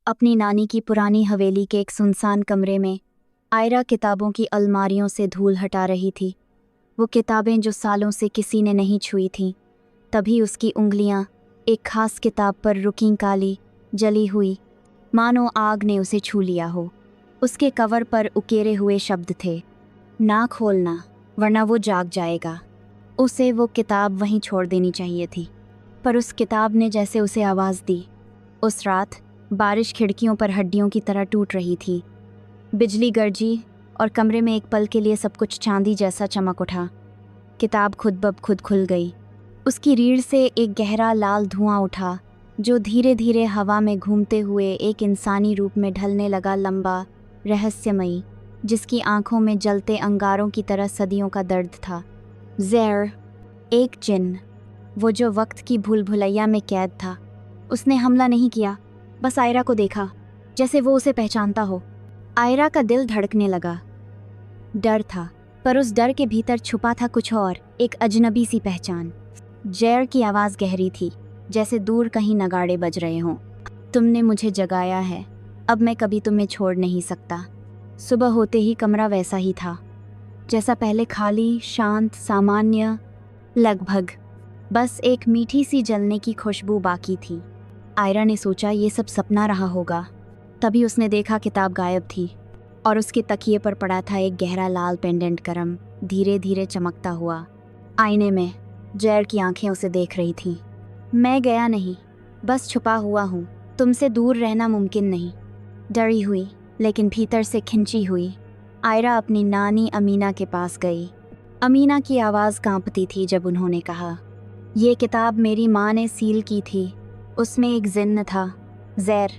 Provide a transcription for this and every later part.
अपनी नानी की पुरानी हवेली के एक सुनसान कमरे में आयरा किताबों की अलमारियों से धूल हटा रही थी। वो किताबें जो सालों से किसी ने नहीं छुई थीं। तभी उसकी उंगलियां एक खास किताब पर रुकीं, काली जली हुई, मानो आग ने उसे छू लिया हो। उसके कवर पर उकेरे हुए शब्द थे, ना खोलना वरना वो जाग जाएगा। उसे वो किताब वहीं छोड़ देनी चाहिए थी, पर उस किताब ने जैसे उसे आवाज़ दी। उस रात बारिश खिड़कियों पर हड्डियों की तरह टूट रही थी। बिजली गरजी और कमरे में एक पल के लिए सब कुछ चांदी जैसा चमक उठा। किताब खुद ब खुद खुल गई। उसकी रीढ़ से एक गहरा लाल धुआं उठा, जो धीरे धीरे हवा में घूमते हुए एक इंसानी रूप में ढलने लगा, लंबा, रहस्यमयी, जिसकी आंखों में जलते अंगारों की तरह सदियों का दर्द था। ज़ेर, एक जिन्न, वो जो वक्त की भूल भुलैया में कैद था। उसने हमला नहीं किया, बस आयरा को देखा, जैसे वो उसे पहचानता हो। आयरा का दिल धड़कने लगा। डर था, पर उस डर के भीतर छुपा था कुछ और, एक अजनबी सी पहचान। ज़ेर की आवाज़ गहरी थी, जैसे दूर कहीं नगाड़े बज रहे हों। तुमने मुझे जगाया है, अब मैं कभी तुम्हें छोड़ नहीं सकता। सुबह होते ही कमरा वैसा ही था, जैसा पहले, खाली, शांत, सामान्य, लगभग बस एक मीठी सी जलने की खुशबू बाकी थी। आयरा ने सोचा ये सब सपना रहा होगा। तभी उसने देखा किताब गायब थी और उसके तकिए पर पड़ा था एक गहरा लाल पेंडेंट, गरम, धीरे धीरे चमकता हुआ। आईने में ज़ेर की आंखें उसे देख रही थीं। मैं गया नहीं, बस छुपा हुआ हूँ। तुमसे दूर रहना मुमकिन नहीं। डरी हुई लेकिन भीतर से खिंची हुई आयरा अपनी नानी अमीना के पास गई। अमीना की आवाज़ कांपती थी जब उन्होंने कहा, ये किताब मेरी माँ ने सील की थी, उसमें एक जिन्न था। ज़ेर,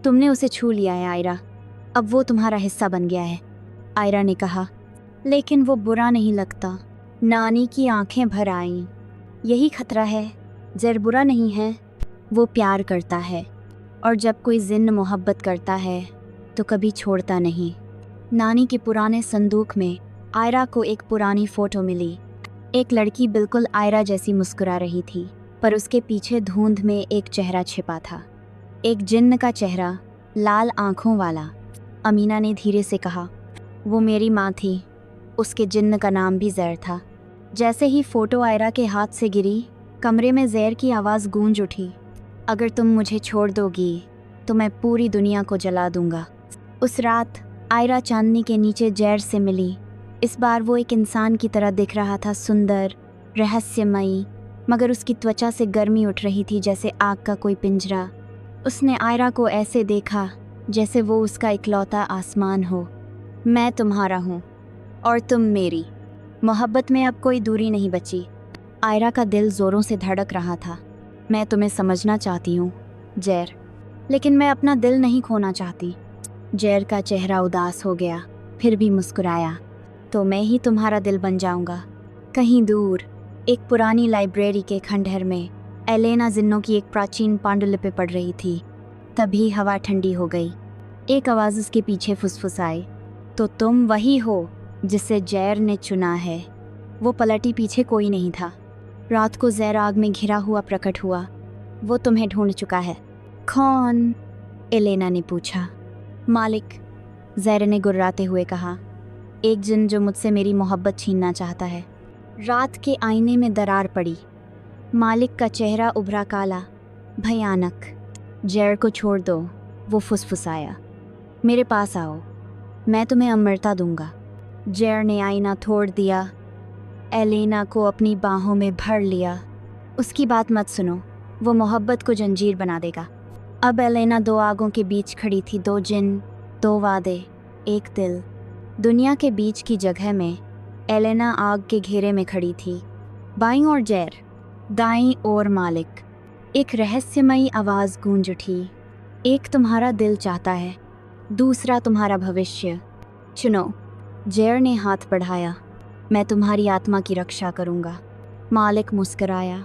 तुमने उसे छू लिया है आयरा, अब वो तुम्हारा हिस्सा बन गया है। आयरा ने कहा, लेकिन वो बुरा नहीं लगता। नानी की आंखें भर आईं। यही खतरा है, ज़ेर बुरा नहीं है, वो प्यार करता है, और जब कोई जिन्न मोहब्बत करता है तो कभी छोड़ता नहीं। नानी के पुराने संदूक में आयरा को एक पुरानी फ़ोटो मिली। एक लड़की बिल्कुल आयरा जैसी मुस्कुरा रही थी, पर उसके पीछे धुंध में एक चेहरा छिपा था, एक जिन्न का चेहरा, लाल आंखों वाला। अमीना ने धीरे से कहा, वो मेरी माँ थी, उसके जिन्न का नाम भी ज़ेर था। जैसे ही फ़ोटो आयरा के हाथ से गिरी, कमरे में ज़ेर की आवाज़ गूंज उठी, अगर तुम मुझे छोड़ दोगी तो मैं पूरी दुनिया को जला दूंगा। उस रात आयरा चांदनी के नीचे ज़ेर से मिली। इस बार वो एक इंसान की तरह दिख रहा था, सुंदर, रहस्यमयी, मगर उसकी त्वचा से गर्मी उठ रही थी जैसे आग का कोई पिंजरा। उसने आयरा को ऐसे देखा जैसे वो उसका इकलौता आसमान हो। मैं तुम्हारा हूँ और तुम मेरी। मोहब्बत में अब कोई दूरी नहीं बची। आयरा का दिल ज़ोरों से धड़क रहा था। मैं तुम्हें समझना चाहती हूँ ज़ेर, लेकिन मैं अपना दिल नहीं खोना चाहती। ज़ेर का चेहरा उदास हो गया, फिर भी मुस्कुराया। तो मैं ही तुम्हारा दिल बन जाऊंगा। कहीं दूर एक पुरानी लाइब्रेरी के खंडहर में एलेना जिन्नों की एक प्राचीन पांडुलिपि पढ़ रही थी। तभी हवा ठंडी हो गई। एक आवाज़ उसके पीछे फुसफुसाई, तो तुम वही हो जिसे ज़ेर ने चुना है। वो पलटी, पीछे कोई नहीं था। रात को ज़ेर आग में घिरा हुआ प्रकट हुआ। वो तुम्हें ढूंढ चुका है। कौन? एलेना ने पूछा। मालिक, ज़ेर ने गुर्राते हुए कहा, एक जिन्न जो मुझसे मेरी मोहब्बत छीनना चाहता है। रात के आईने में दरार पड़ी। मालिक का चेहरा उभरा, काला, भयानक। ज़ेर को छोड़ दो, वो फुसफुसाया। मेरे पास आओ, मैं तुम्हें अमरता दूंगा। ज़ेर ने आईना तोड़ दिया, एलेना को अपनी बाहों में भर लिया। उसकी बात मत सुनो, वो मोहब्बत को जंजीर बना देगा। अब एलेना दो आगों के बीच खड़ी थी, दो जिन्न, दो वादे, एक दिल। दुनिया के बीच की जगह में एलेना आग के घेरे में खड़ी थी। बाईं ओर ज़ेर, दाईं ओर मालिक। एक रहस्यमयी आवाज़ गूंज उठी, एक तुम्हारा दिल चाहता है, दूसरा तुम्हारा भविष्य। चुनो। ज़ेर ने हाथ बढ़ाया। मैं तुम्हारी आत्मा की रक्षा करूंगा। मालिक मुस्कराया।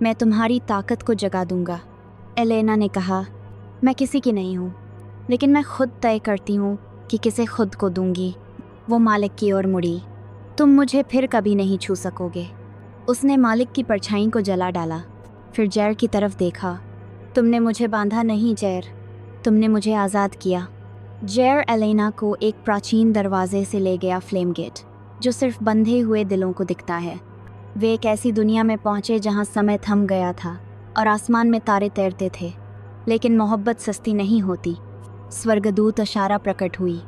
मैं तुम्हारी ताकत को जगा दूंगा। एलेना ने कहा, मैं किसी की नहीं हूँ, लेकिन मैं खुद तय करती हूँ कि किसे खुद को दूंगी। वो मालिक की ओर मुड़ी। तुम मुझे फिर कभी नहीं छू सकोगे। उसने मालिक की परछाई को जला डाला, फिर ज़ेर की तरफ देखा। तुमने मुझे बांधा नहीं ज़ेर, तुमने मुझे आज़ाद किया। जैर एलेना को एक प्राचीन दरवाजे से ले गया फ्लेम गेट, जो सिर्फ बंधे हुए दिलों को दिखता है। वे एक ऐसी दुनिया में पहुंचे जहां समय थम गया था और आसमान में तारे तैरते थे। लेकिन मोहब्बत सस्ती नहीं होती। स्वर्गदूत इशारा प्रकट हुई।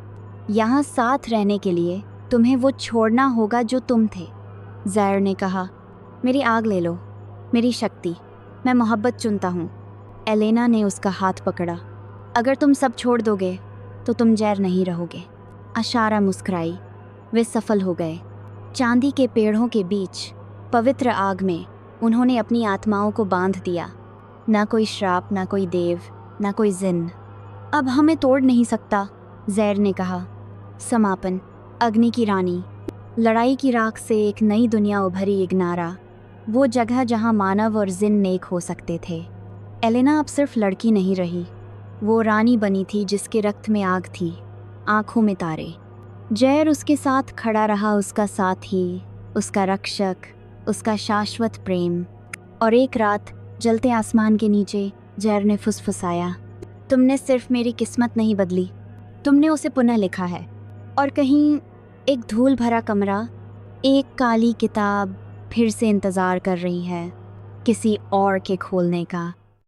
यहाँ साथ रहने के लिए तुम्हें वो छोड़ना होगा जो तुम थे। जैर ने कहा, मेरी आग ले लो, मेरी शक्ति, मैं मोहब्बत चुनता हूँ। एलेना ने उसका हाथ पकड़ा। अगर तुम सब छोड़ दोगे तो तुम जैर नहीं रहोगे। अशारा मुस्कुराई। वे सफल हो गए। चांदी के पेड़ों के बीच पवित्र आग में उन्होंने अपनी आत्माओं को बांध दिया। ना कोई श्राप, ना कोई देव, ना कोई जिन्न अब हमें तोड़ नहीं सकता, जैर ने कहा। समापन। अग्नि की रानी। लड़ाई की राख से एक नई दुनिया उभरी। इग्नारा, वो जगह जहां मानव और जिन्न नेक हो सकते थे। एलेना अब सिर्फ लड़की नहीं रही, वो रानी बनी थी जिसके रक्त में आग थी, आंखों में तारे। जैर उसके साथ खड़ा रहा, उसका साथी, उसका रक्षक, उसका शाश्वत प्रेम। और एक रात जलते आसमान के नीचे जैर ने फुसफुसाया, तुमने सिर्फ मेरी किस्मत नहीं बदली, तुमने उसे पुनः लिखा है। और कहीं एक धूल भरा कमरा, एक काली किताब फिर से इंतज़ार कर रही है किसी और के खोलने का।